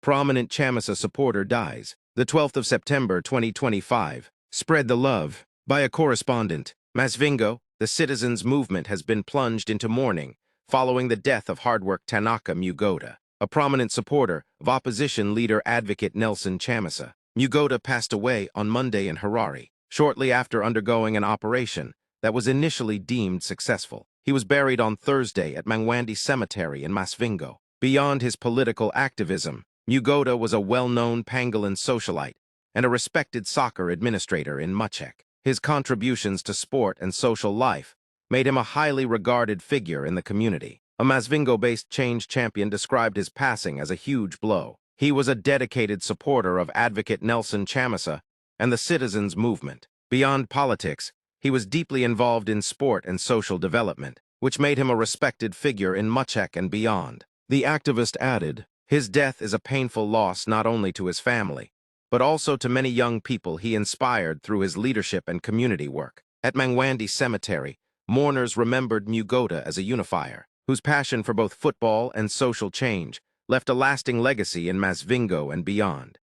Prominent Chamisa supporter dies. The 12th of September 2025. Spread the love. By a correspondent. Masvingo, the citizens' movement has been plunged into mourning following the death of hardwork Tanaka Mugoda, a prominent supporter of opposition leader advocate nelsonchamisa. Mugoda passed away on Monday in Harare, shortly after undergoing an operation that was initially deemed successful. He was buried on Thursday at Mangwandi Cemetery in Masvingo. Beyond his political activism, Mugoda was a well-known Pangolin socialite and a respected soccer administrator in Machek. His contributions to sport and social life made him a highly regarded figure in the community. A Masvingo-based change champion described his passing as a huge blow. He was a dedicated supporter of advocate nelsonchamisa and the citizens' movement. Beyond politics, he was deeply involved in sport and social development, which made him a respected figure in Machek and beyond. The activist added, "His death is a painful loss not only to his family, but also to many young people he inspired through his leadership and community work." At Mangwandi Cemetery, mourners remembered Mugoda as a unifier, whose passion for both football and social change left a lasting legacy in Masvingo and beyond.